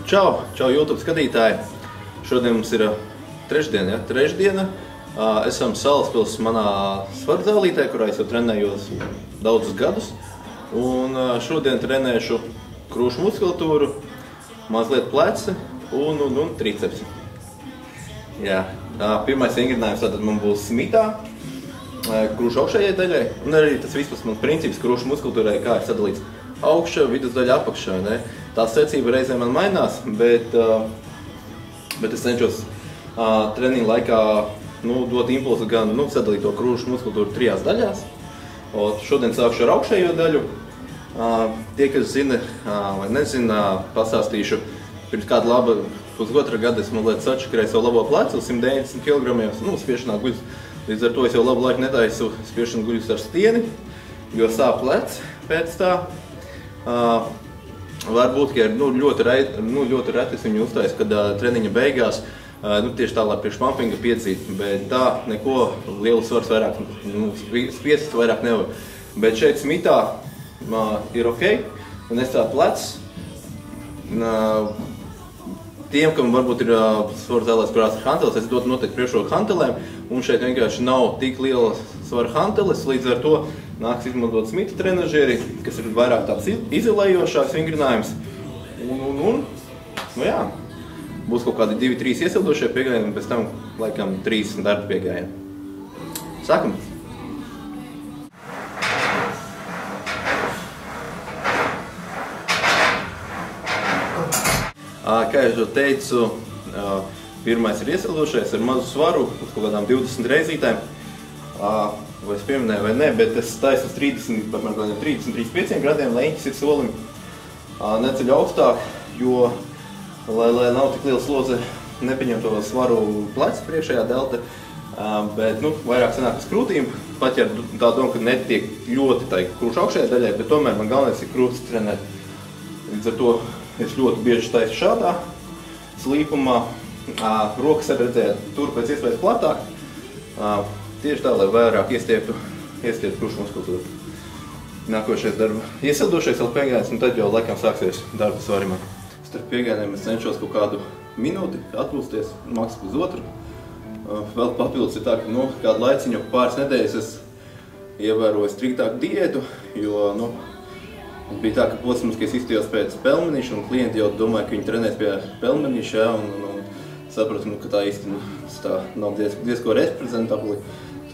Čau YouTube skatītāji! Šodien mums ir trešdiena. Esam Salaspils manā svaru zālītē, kurā es jau trenējos daudzus gadus. Un šodien trenēšu krūšu muskulatūru, mazliet pleci un tricepsi. Pirmais vingrinājums tātad man būs mitā, krūšu augšējai daļai. Un arī tas vispār mans princips krūšu muskulatūrai, kā ir sadalīts augšā, vidusdaļa apakšā. Tā secība reizēm man mainās, bet es cenšos treniņu laikā dot impulsu gan sadalīt to krūšu muskulatūru 3 daļās. Šodien sākšu ar augšējo daļu. Tie, kas zina vai nezina, pastāstīšu, pirms kāda laba pusotra gada es mazliet sačakarēju savu labo plecu 190 kg. Spiešanā guļus. Līdz ar to es jau labu laiku netaisu spiešanu guļus ar stieni, jo sāp plecs pēc tā. Varbūt, ka ļoti reti es viņu uztaisu, kad treniņa beigās, tieši tā, lai priekš pumpinga piedzīt, bet tā neko lielu svars vairāk, spiestas vairāk nevar. Bet šeit mitā ir ok, un es tā plecs. Tiem, kam varbūt ir svaru zālēs, kurās ir hanteles, es dotu noteikti priekšroku hantelēm, un šeit vienkārši nav tik liela svara hanteles, līdz ar to nāks izmantot smita trenažieri, kas ir vairāk tāds izolējošāks vingrinājums. Būs kaut kādi 2-3 iesildošie piegājieni, un pēc tam laikam 3 darba piegājieni. Sākam! Kā jau teicu, pirmais ir iesildošais ar mazu svaru, uz kaut kādām 20 reizītēm. Vai es pieminēju vai ne, bet es taisu uz 30-35 gradiem, leņķis ir solim neceļu augstāk, jo, lai nav tik liela slodze, nepieņem to svaru plecu priekšējā delta, bet vairāk sanāk uz krūtīm, pat ja tā doma, ka netiek ļoti tai krūšu augšējai daļai, bet tomēr man galvenais ir krūtis trenēt. Līdz ar to es ļoti bieži taisu šādā slīpumā, rokas arī redzēt tur pēc iespējas platāk, tieši tā, lai vairāk iestieptu krūšu muskulatūru. Nākošais darba iesildošais vēl piegājiens, un tad jau laikam sāksies darba svarimā. Starp piegājieniem es cenšos kaut kādu minūti atpūsties, maks pusotru. Vēl papildus ir tā, ka kādu laiciņu pāris nedēļas es ievēroju striktāku diētu, jo bija tā, ka posms, ka es izstījos pēc pelmenīša, un klienti jau domāja, ka viņi trenēs pie pelmenīša, un sapratu, ka tā īsti nav diezko reprezentabli.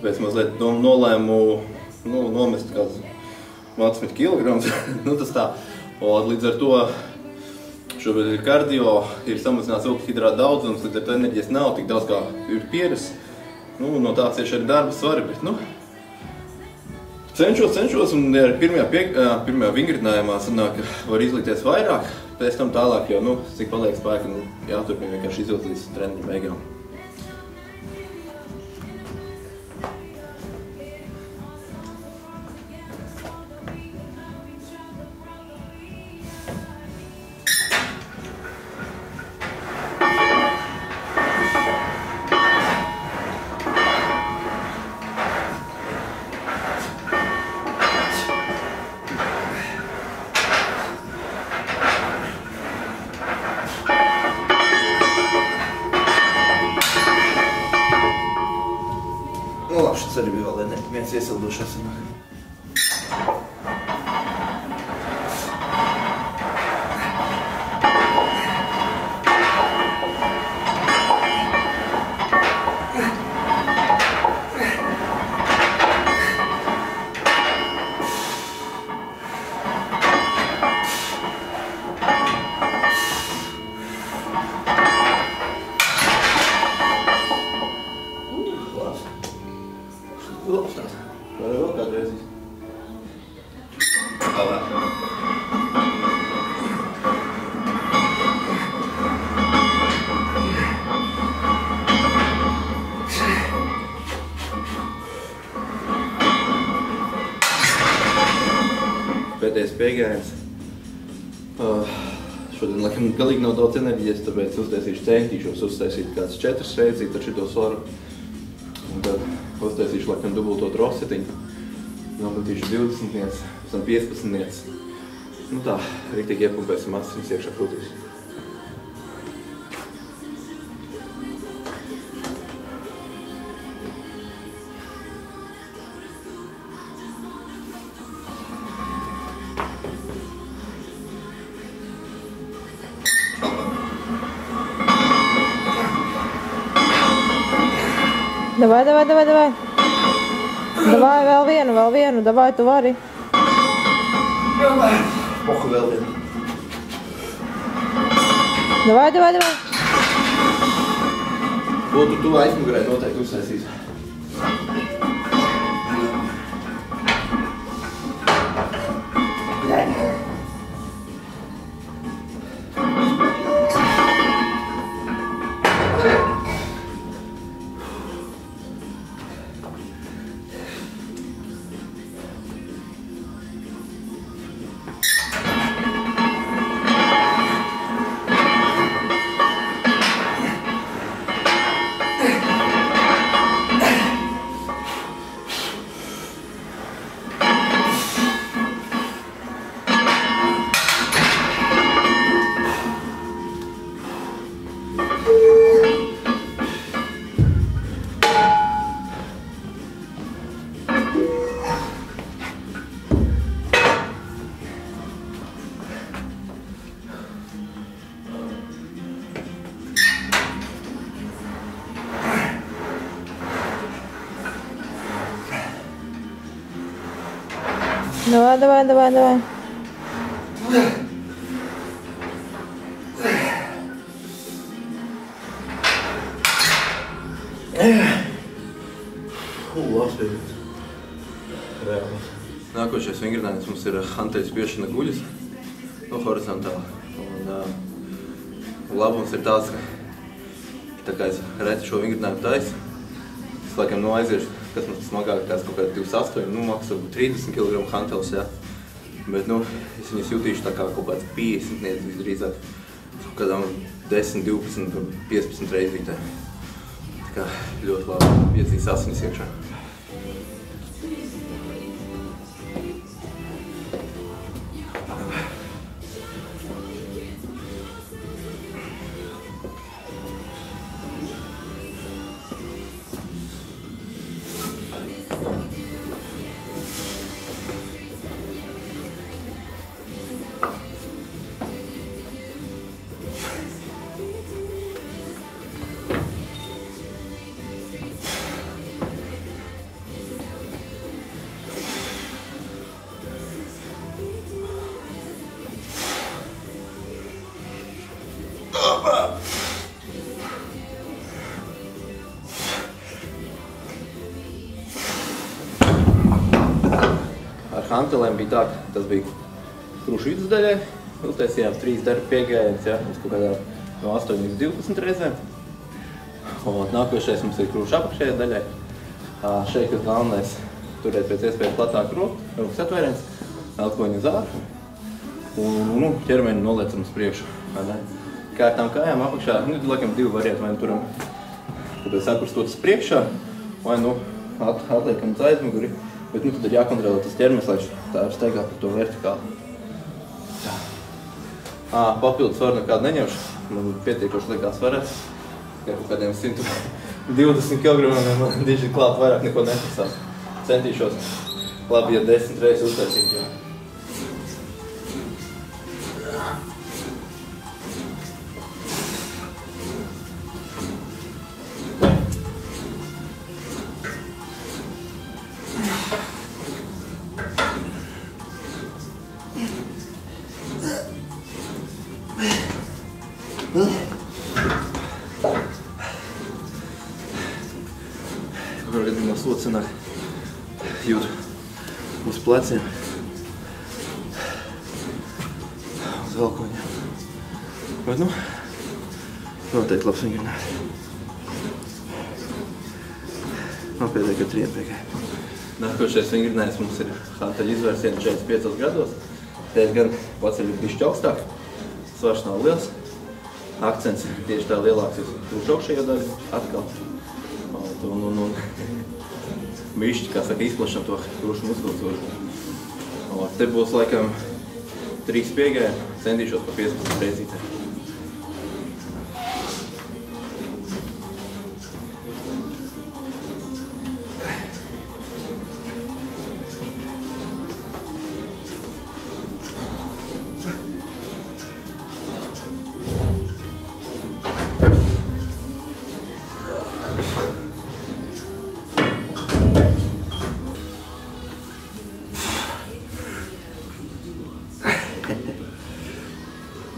Tāpēc mazliet nolēmu nomest kādus 11 kg. Tas tā. Līdz ar to šobrīd ir kardio, ir samazināts ogļhidrātu daudzums, līdz ar to enerģijas nav tik daudz, kā ir pieras. No tā cieši arī darba svari, bet cenšos, un ja pirmajā vingrinājumā sanāk, ka var izlīties vairāk, pēc tam tālāk jau, cik paliek spēka, jāturpina vienkārši izvilkt līdz treniņa beigām. Šis arī bija vēl viens iesildošais sanāk. Vai vēl kādreiz? Pēdējais piegājiens. Šodien laikam galīgi nav daudz enerģijas, tāpēc centīšos uztaisīt kāds 4 reizes ar šito svaru. Un tad uztaisīšu laikam dubulto trosetiņu. Nometīšu 20 nieces, pēc tam 15 nieces. Tā, riktīgi iepumpēsim asinis iekšā krūtīs. Davai, davai, davai, davai. Davai, vēl vienu, davai, tu vari. Poha, vēl vienu. Davai, davai, davai. Būtu tu aizmugurē noteikti uzsēsīs. Давай, давай, давай, давай. Labs pieņems. Reāli. Nākošais vingrinājums mums ir hanteļu spiešana guļas, horizontāli. Labums ir tāds, ka tā kā es reti šo vingrinājumu taisu, es laikam aiziešu, kas mums smagākās kaut kādi 28, maks 30 kg hantelis, jā. Bet, es viņas jutīšu tā kā kaut kāds 50 niedz visdrīzāk, kaut kādām 10, 12, 15 reizītēm. Tā kā ļoti labi iedzīs asinis iekšā. Ar hantelēm bija tā, ka tas bija krušu vidus daļai. Uztaisījām 3 darba piegājienus, ja, uz kaut kādā no 8 līdz 12 reizēm. Un nākošais mums ir krušu apakšējai daļai. Šeit ir galvenais turēt pēc iespējas platāku rokas atvēriens, elkoņu uz āru un ķermeni noliecam uz priekšu. Kā ar tām kājām apakšā, laikam 2 varianti, vai turam, kad sakurstot uz priekšā, vai atliekam uz aizmuguri. Bet tad ir jākontrolē tas ķermenis, lai tā ir steigā par to vertikāli. Papildus svaru nekādu neņemšu. Man pietiekoši likās svarēs. Kaut kādiem 120 kg man diži klāt vairāk neko neprasās. Centīšos labi, ja 10 reizes uztaisīt. Katrā gadījumā slots sanāk jūt uz pleciem, uz elkoņiem. Bet noteikti labs vingrinājums. Pietiek ar 3 piegāju. Nākošais vingrinājums mums ir hanteļu izvērsiena 45 grados. Te ir gan paceļu bišķi augstāk, svars nav liels. Akcents tieši tā lielāks uz krušu augšējo daļu atkal. Un bišķi, kā saka, izplašam to krušu muskultūru. Te būs laikam 3 piegāji, centīšos pa 15 reizītēm.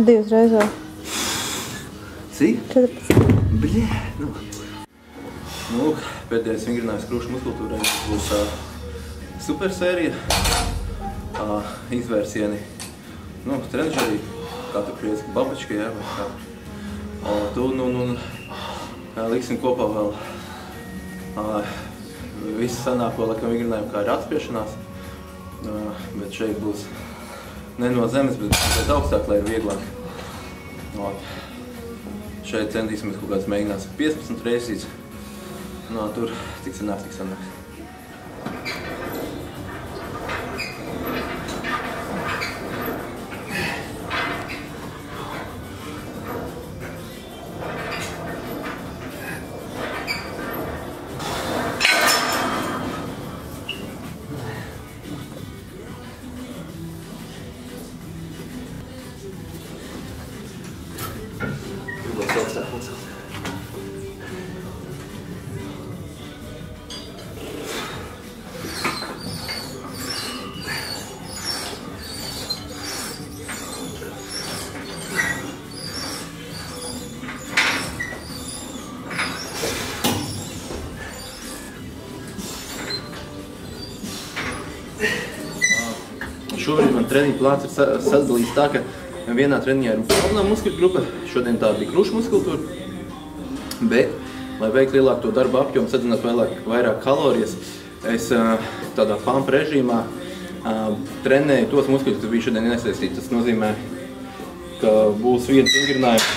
2 reizē. Cik? 14. Bļē, nu. Nu, pēdējais vingrinājums krūšu muskultūrai būs supersērija. Izvērsieni, nu, treniži arī, kā tu prieski, babačka, jā, vai kā. Tu, liksim kopā vēl visu sanāko laikam vingrinājumu, kā ir atspiešanās. Bet šeit būs ne no zemes, bet augstāk, lai ir vieglāk. Šeit centīsimies kaut kāds mēģinās 15 reizes. Tur tik sanāks, tik sanāks. Šobrīd man treniņu plāns ir sadalīts tā, ka vienā treniņā ir galvenā muskuļu grupa, šodien tā bija krūšu muskultūra, bet, lai veiktu lielāku to darba apjomu, sadzināt vairāk kalorijas, es tādā pump režīmā trenēju tos muskuļus, kas bija šodien iesaistīti. Tas nozīmē, ka būs viens vingrinājums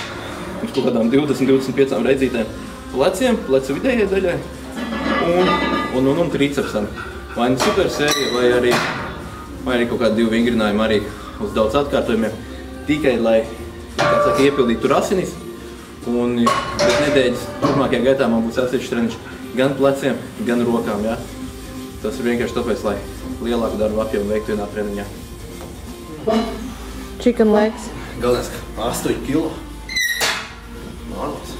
uz kaut kādām 20-25 reizītēm pleciem, plecu vidējai daļai un tricepsam. Vai nu supersērija, vai arī kaut kādi 2 vingrinājumi arī uz daudz atkārtojumiem. Tikai, lai, kā saka, iepildītu tur asinis. Un pēc nedēļas turpmākajā gaitā man būs atsevišķs treniņš gan pleciem, gan rokām, jā. Tas ir vienkārši tāpēc, lai lielāku darbu apjomu veiktu vienā treniņā. Chicken legs. Galvenais, ka 8 kilo. Normāls.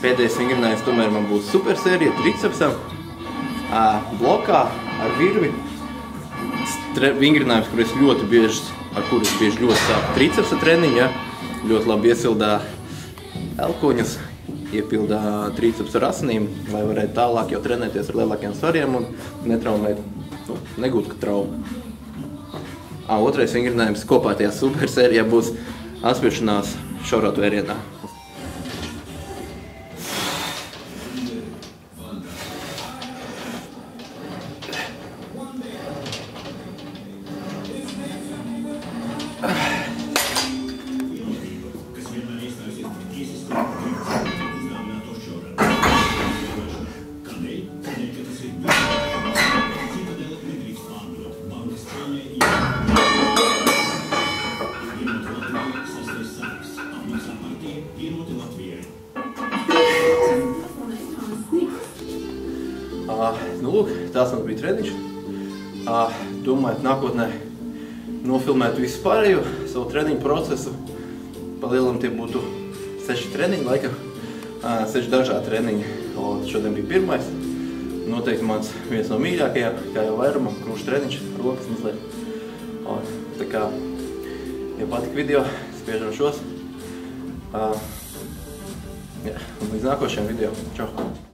Pēdējais vingrinājums tomēr man būs supersērija tricepsam, blokā ar virvi. Vingrinājums, ar kuru es bieži ļoti sāku tricepsa treniņu, ja? Ļoti labi iesildā elkoņus, iepildā tricepsa ar asinīm, lai varētu tālāk jau trenēties ar lielākiem svariem un netraumēt, negūt traumu. Otrais vingrinājums kopā tajā supersērijā būs atspiešanās šaurāt vērienā. Lūk, tās mums bija treniņš. Domāju, nākotnē nofilmēt visu pārējo savu treniņu procesu. Pa lielam tie būtu 6 treniņi, laikam 6 dažādi treniņi. Šodien bija pirmais. Noteikti mans viens no mīļākajiem, kā jau vairumam, krūšu treniņš, rokas mazliet. Tā kā, ja patika video, spiežam šos. Un līdz nākošajam video. Čau!